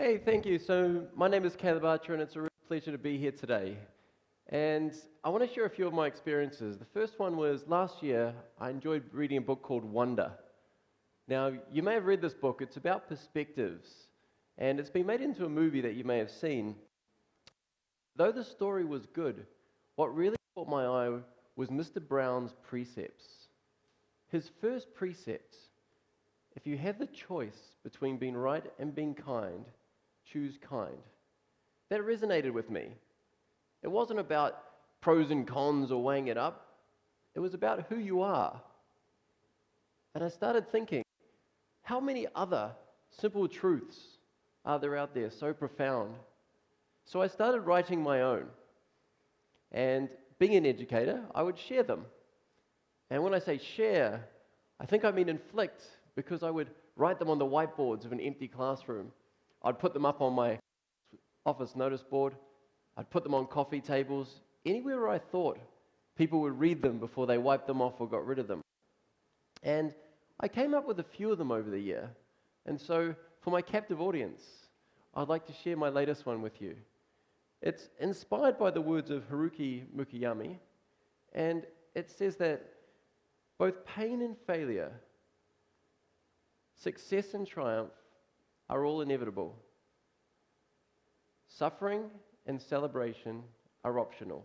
Hey, thank you. So my name is Caleb Archer, and it's a real pleasure to be here today. And I want to share a few of my experiences. The first one was last year, I enjoyed reading a book called Wonder. Now, you may have read this book. It's about perspectives, and it's been made into a movie that you may have seen. Though the story was good, what really caught my eye was Mr. Brown's precepts. His first precept: if you have the choice between being right and being kind, choose kind. That resonated with me. It wasn't about pros and cons or weighing it up. It was about who you are. And I started thinking, how many other simple truths are there out there so profound? So I started writing my own. And being an educator, I would share them. And when I say share, I think I mean inflict, because I would write them on the whiteboards of an empty classroom. I'd put them up on my office notice board. I'd put them on coffee tables. Anywhere where I thought people would read them before they wiped them off or got rid of them. And I came up with a few of them over the year. And so for my captive audience, I'd like to share my latest one with you. It's inspired by the words of Haruki Murakami, and it says that both pain and failure, success and triumph are all inevitable. Suffering and celebration are optional.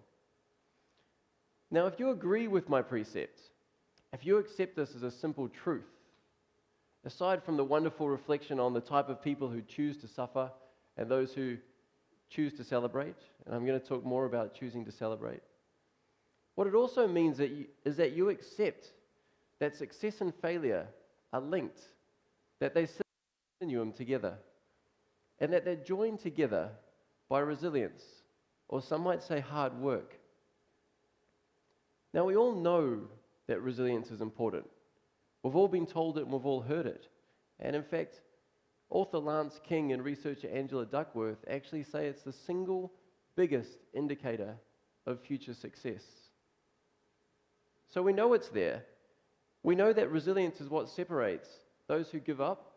Now, if you agree with my precept, if you accept this as a simple truth, aside from the wonderful reflection on the type of people who choose to suffer and those who choose to celebrate, and I'm going to talk more about choosing to celebrate, what it also means is that you accept that success and failure are linked, that they sit in a continuum together, and that they're joined together by resilience, or some might say hard work. Now, we all know that resilience is important. We've all been told it and we've all heard it. And in fact, author Lance King and researcher Angela Duckworth actually say it's the single biggest indicator of future success. So we know it's there. We know that resilience is what separates those who give up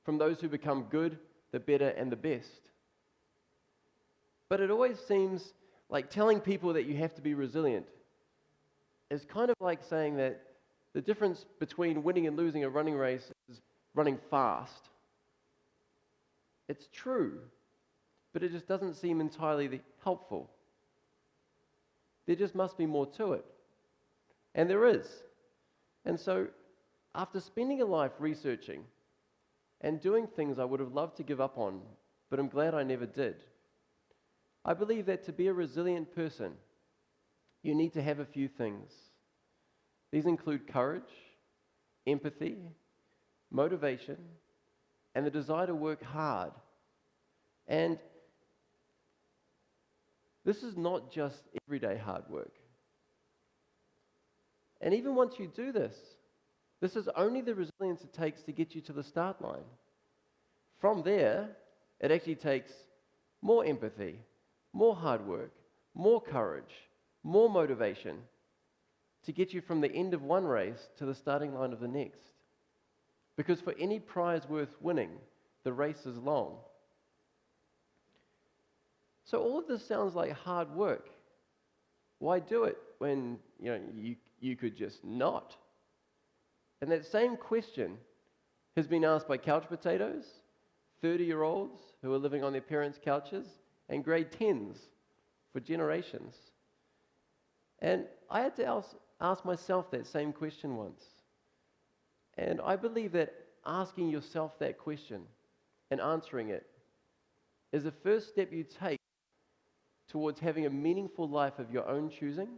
from those who become good, the better, and the best. But it always seems like telling people that you have to be resilient is kind of like saying that the difference between winning and losing a running race is running fast. It's true, but it just doesn't seem entirely helpful. There just must be more to it. And there is. And so, after spending a life researching and doing things I would have loved to give up on, but I'm glad I never did, I believe that to be a resilient person, you need to have a few things. These include courage, empathy, motivation, and the desire to work hard. And this is not just everyday hard work. And even once you do this, this is only the resilience it takes to get you to the start line. From there, it actually takes more empathy, more hard work, more courage, more motivation to get you from the end of one race to the starting line of the next. Because for any prize worth winning, the race is long. So all of this sounds like hard work. Why do it when you could just not? And that same question has been asked by couch potatoes, 30-year-olds who are living on their parents' couches, and grade 10s for generations. And I had to ask myself that same question once. And I believe that asking yourself that question and answering it is the first step you take towards having a meaningful life of your own choosing,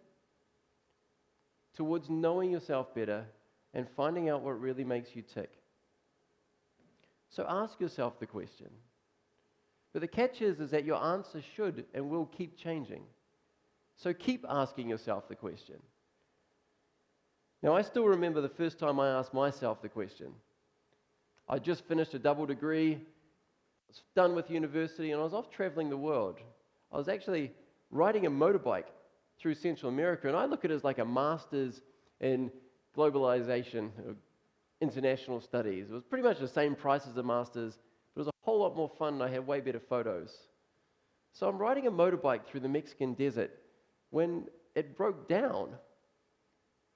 towards knowing yourself better and finding out what really makes you tick. So ask yourself the question. But the catch is that your answer should and will keep changing. So keep asking yourself the question. Now, I still remember the first time I asked myself the question. I just finished a double degree, was done with university, and I was off traveling the world. I was actually riding a motorbike through Central America, and I look at it as like a master's in globalization, international studies. It was pretty much the same price as a master's, It was a whole lot more fun and I had way better photos. So I'm riding a motorbike through the Mexican desert when it broke down.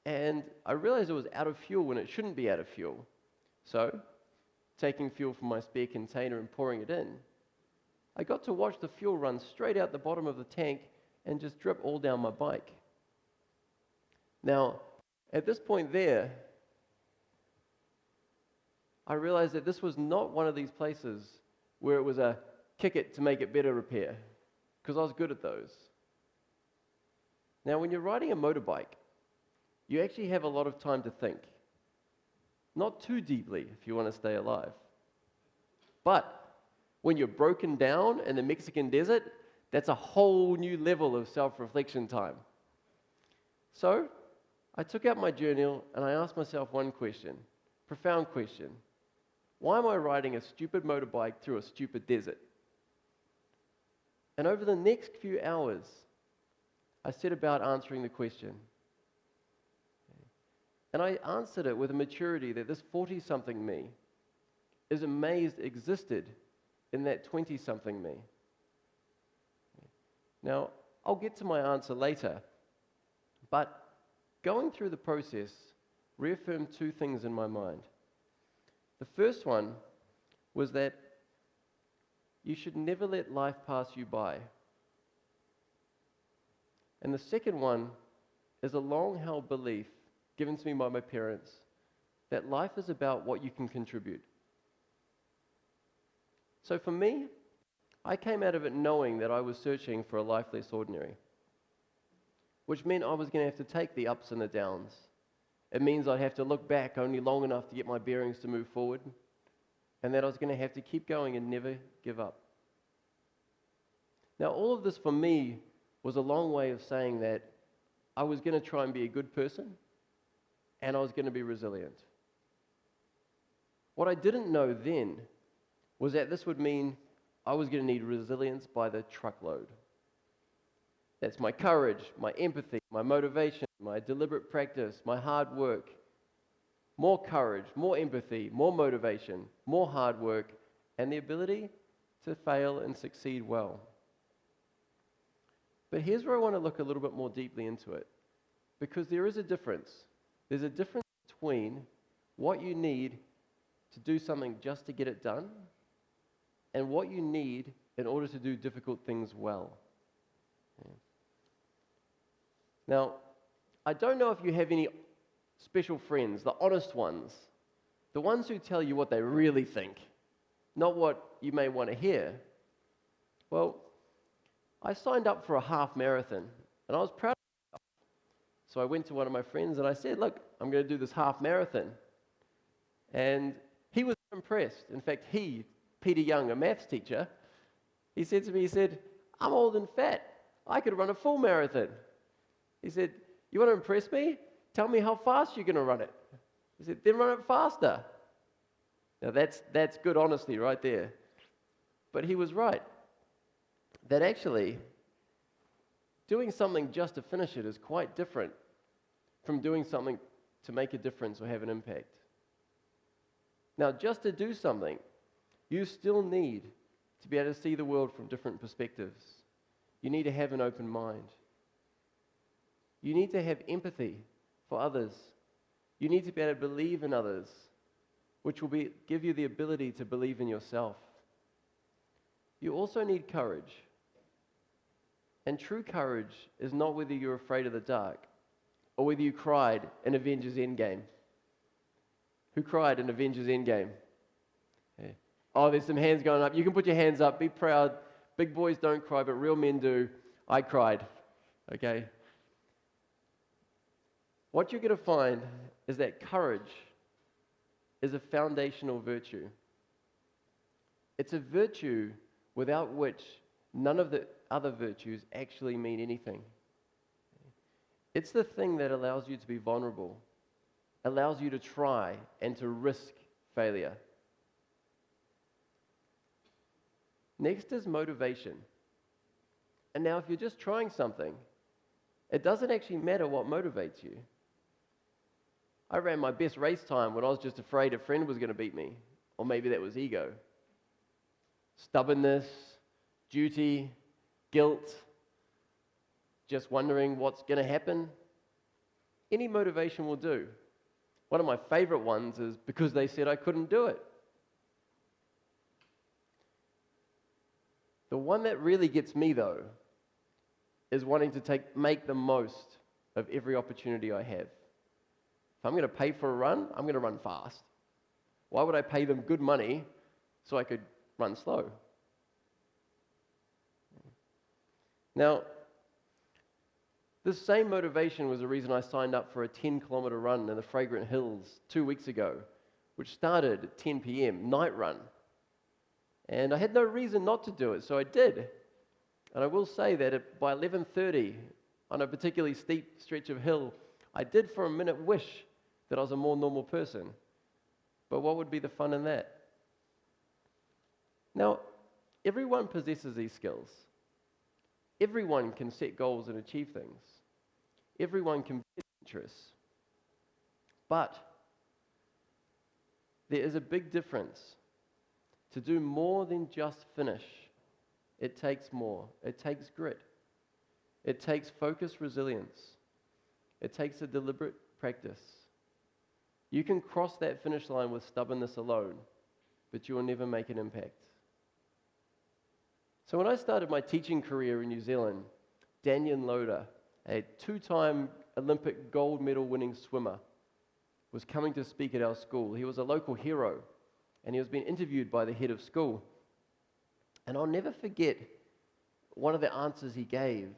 And I realized it was out of fuel when it shouldn't be out of fuel. So, taking fuel from my spare container and pouring it in, I got to watch the fuel run straight out the bottom of the tank and just drip all down my bike. Now, at this point there, I realized that this was not one of these places where it was a kick it to make it better repair, because I was good at those. Now, when you're riding a motorbike, you actually have a lot of time to think. Not too deeply if you want to stay alive. But when you're broken down in the Mexican desert, that's a whole new level of self-reflection time. So, I took out my journal and I asked myself one question, profound question. Why am I riding a stupid motorbike through a stupid desert? And over the next few hours, I set about answering the question. And I answered it with a maturity that this 40-something me is amazed existed in that 20-something me. Now, I'll get to my answer later, but going through the process reaffirmed two things in my mind. The first one was that you should never let life pass you by. And the second one is a long-held belief given to me by my parents that life is about what you can contribute. So for me, I came out of it knowing that I was searching for a life less ordinary, which meant I was going to have to take the ups and the downs. It means I'd have to look back only long enough to get my bearings to move forward, and that I was going to have to keep going and never give up. Now, all of this for me was a long way of saying that I was going to try and be a good person, and I was going to be resilient. What I didn't know then was that this would mean I was going to need resilience by the truckload. That's my courage, my empathy, my motivation, my deliberate practice, my hard work. More courage, more empathy, more motivation, more hard work, and the ability to fail and succeed well. But here's where I want to look a little bit more deeply into it, because there is a difference. There's a difference between what you need to do something just to get it done and what you need in order to do difficult things well. Yeah. Now, I don't know if you have any special friends, the honest ones, the ones who tell you what they really think, not what you may want to hear. Well, I signed up for a half marathon, and I was proud of myself. So I went to one of my friends and I said, look, I'm going to do this half marathon. And he was impressed. In fact, Peter Young, a maths teacher, he said to me, I'm old and fat. I could run a full marathon. He said, you want to impress me? Tell me how fast you're going to run it. He said, then run it faster. Now that's good honesty right there. But he was right. That actually, doing something just to finish it is quite different from doing something to make a difference or have an impact. Now, just to do something, you still need to be able to see the world from different perspectives. You need to have an open mind. You need to have empathy for others. You need to be able to believe in others, which will give you the ability to believe in yourself. You also need courage. And true courage is not whether you're afraid of the dark or whether you cried in Avengers Endgame. Who cried in Avengers Endgame? Yeah. Oh, there's some hands going up. You can put your hands up. Be proud. Big boys don't cry, but real men do. I cried. Okay? What you're going to find is that courage is a foundational virtue. It's a virtue without which none of the other virtues actually mean anything. It's the thing that allows you to be vulnerable, allows you to try and to risk failure. Next is motivation. And now if you're just trying something, it doesn't actually matter what motivates you. I ran my best race time when I was just afraid a friend was going to beat me, or maybe that was ego. stubbornness, duty, guilt, just wondering what's going to happen. Any motivation will do. One of my favorite ones is because they said I couldn't do it. The one that really gets me, though, is wanting to make the most of every opportunity I have. If I'm going to pay for a run, I'm going to run fast. Why would I pay them good money so I could run slow? Now, this same motivation was the reason I signed up for a 10-kilometer run in the Fragrant Hills 2 weeks ago, which started at 10 p.m., night run. And I had no reason not to do it, so I did. And I will say that by 11:30, on a particularly steep stretch of hill, I did for a minute wish that I was a more normal person. But what would be the fun in that? Now, everyone possesses these skills. Everyone can set goals and achieve things. Everyone can be adventurous. But there is a big difference. To do more than just finish, it takes more. It takes grit. It takes focused resilience. It takes a deliberate practice. You can cross that finish line with stubbornness alone, but you will never make an impact. So when I started my teaching career in New Zealand, Daniel Loader, a 2-time Olympic gold medal winning swimmer, was coming to speak at our school. He was a local hero, and he was being interviewed by the head of school. And I'll never forget one of the answers he gave.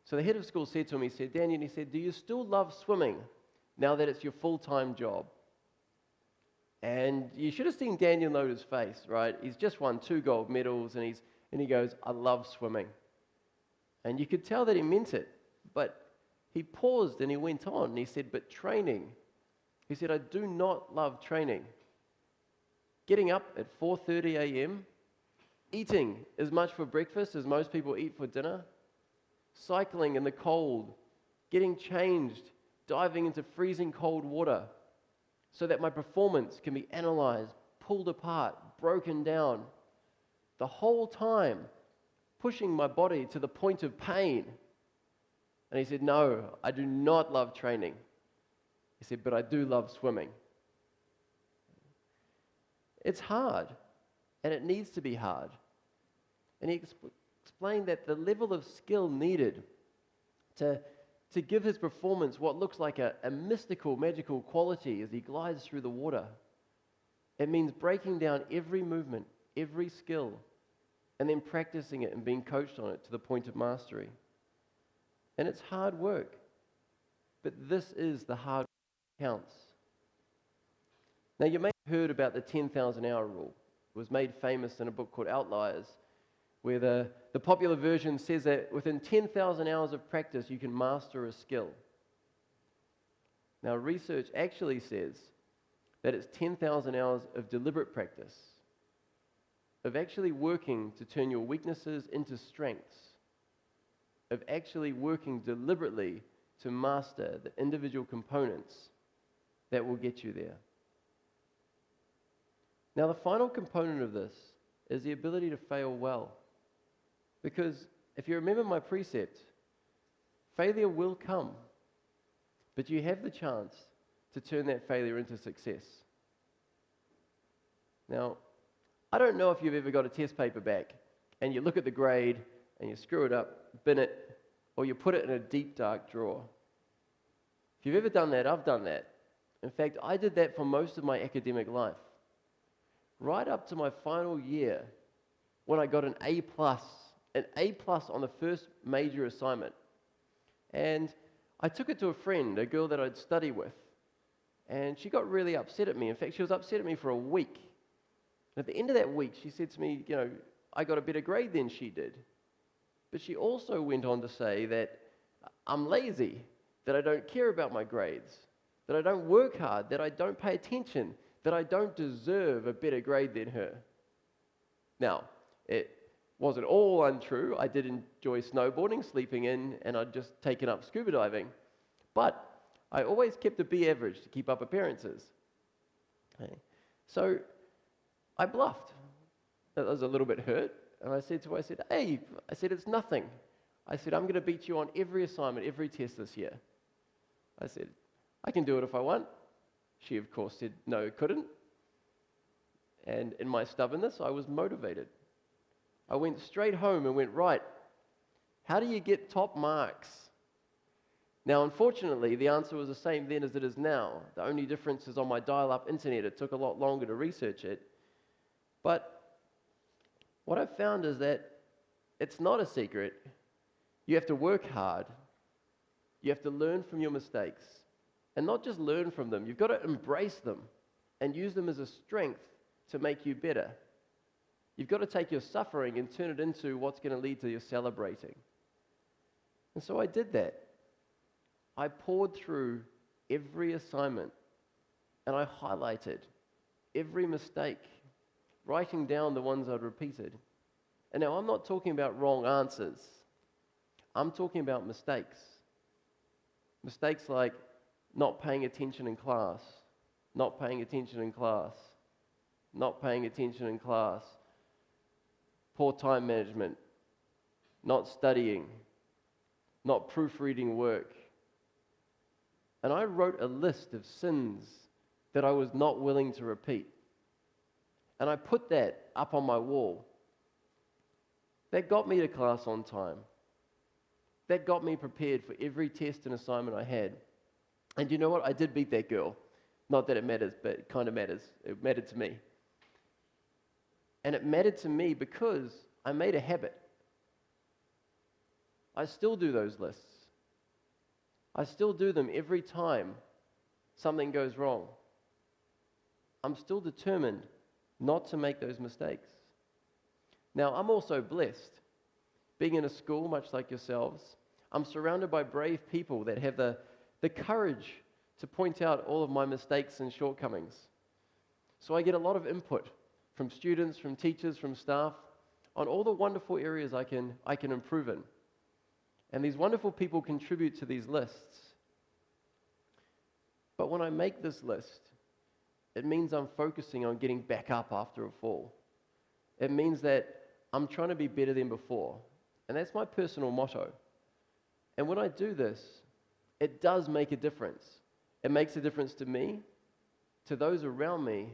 So the head of school said to him, he said, Daniel, he said, do you still love swimming now that it's your full-time job? And you should have seen Daniel Loader's face, right? He's just won 2 gold medals, and he goes, I love swimming. And you could tell that he meant it, but he paused and he went on, and he said, but training. He said, I do not love training. Getting up at 4:30 a.m., eating as much for breakfast as most people eat for dinner, cycling in the cold, getting changed, diving into freezing cold water so that my performance can be analyzed, pulled apart, broken down, the whole time pushing my body to the point of pain. And he said, no, I do not love training. He said, but I do love swimming. It's hard, and it needs to be hard. And he explained that the level of skill needed to give his performance what looks like a mystical, magical quality as he glides through the water. It means breaking down every movement, every skill, and then practicing it and being coached on it to the point of mastery. And it's hard work, but this is the hard work that counts. Now, you may have heard about the 10,000 hour rule. It was made famous in a book called Outliers, where the popular version says that within 10,000 hours of practice, you can master a skill. Now, research actually says that it's 10,000 hours of deliberate practice, of actually working to turn your weaknesses into strengths, of actually working deliberately to master the individual components that will get you there. Now, the final component of this is the ability to fail well. Because if you remember my precept, failure will come, but you have the chance to turn that failure into success. Now, I don't know if you've ever got a test paper back and you look at the grade and you screw it up, bin it, or you put it in a deep, dark drawer. If you've ever done that, I've done that. In fact, I did that for most of my academic life. Right up to my final year, when I got an A+ on the first major assignment. And I took it to a friend, a girl that I'd study with, and she got really upset at me. In fact, she was upset at me for a week. And at the end of that week, she said to me, I got a better grade than she did. But she also went on to say that I'm lazy, that I don't care about my grades, that I don't work hard, that I don't pay attention, that I don't deserve a better grade than her. Now, it wasn't all untrue. I did enjoy snowboarding, sleeping in, and I'd just taken up scuba diving. But I always kept a B average to keep up appearances. Okay. So I bluffed. I was a little bit hurt, and I said to her, hey, it's nothing. I said, I'm going to beat you on every assignment, every test this year. I said, I can do it if I want. She, of course, said, no, couldn't. And in my stubbornness, I was motivated. I went straight home and went, right, how do you get top marks? Now, unfortunately, the answer was the same then as it is now. The only difference is on my dial-up internet. It took a lot longer to research it. But what I've found is that it's not a secret. You have to work hard. You have to learn from your mistakes. And not just learn from them, you've got to embrace them and use them as a strength to make you better. You've got to take your suffering and turn it into what's going to lead to your celebrating. And so I did that. I poured through every assignment and I highlighted every mistake, writing down the ones I'd repeated. And now I'm not talking about wrong answers. I'm talking about mistakes. Mistakes like not paying attention in class, not paying attention in class, not paying attention in class, poor time management, not studying, not proofreading work. And I wrote a list of sins that I was not willing to repeat. And I put that up on my wall. That got me to class on time. That got me prepared for every test and assignment I had. And you know what? I did beat that girl. Not that it matters, but it kind of matters. It mattered to me. And it mattered to me because I made a habit. I still do those lists. I still do them every time something goes wrong. I'm still determined not to make those mistakes. Now, I'm also blessed. Being in a school much like yourselves, I'm surrounded by brave people that have the courage to point out all of my mistakes and shortcomings. So I get a lot of input from students, from teachers, from staff, on all the wonderful areas I can improve in. And these wonderful people contribute to these lists. But when I make this list, it means I'm focusing on getting back up after a fall. It means that I'm trying to be better than before. And that's my personal motto. And when I do this, it does make a difference. It makes a difference to me, to those around me,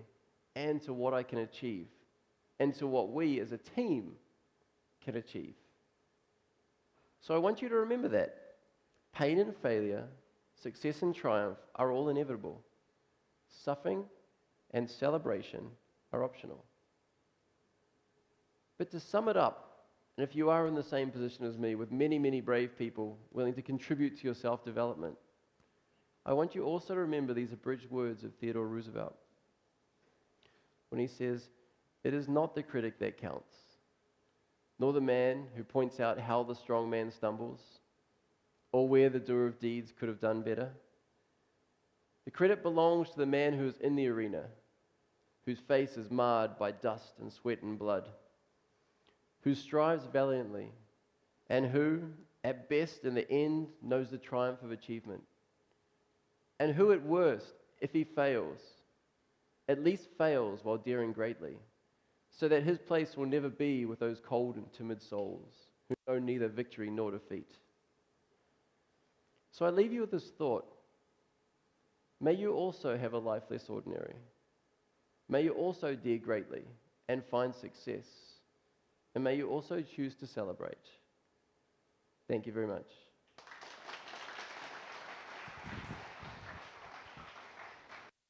and to what I can achieve, and to what we as a team can achieve. So I want you to remember that. Pain and failure, success and triumph are all inevitable. Suffering and celebration are optional. But to sum it up, and if you are in the same position as me, with many, many brave people willing to contribute to your self-development, I want you also to remember these abridged words of Theodore Roosevelt, when he says, "It is not the critic that counts, nor the man who points out how the strong man stumbles, or where the doer of deeds could have done better. The credit belongs to the man who is in the arena, whose face is marred by dust and sweat and blood, who strives valiantly, and who, at best in the end, knows the triumph of achievement, and who at worst, if he fails, at least fails while daring greatly, so that his place will never be with those cold and timid souls who know neither victory nor defeat." So I leave you with this thought. May you also have a life less ordinary. May you also dare greatly and find success. And may you also choose to celebrate. Thank you very much.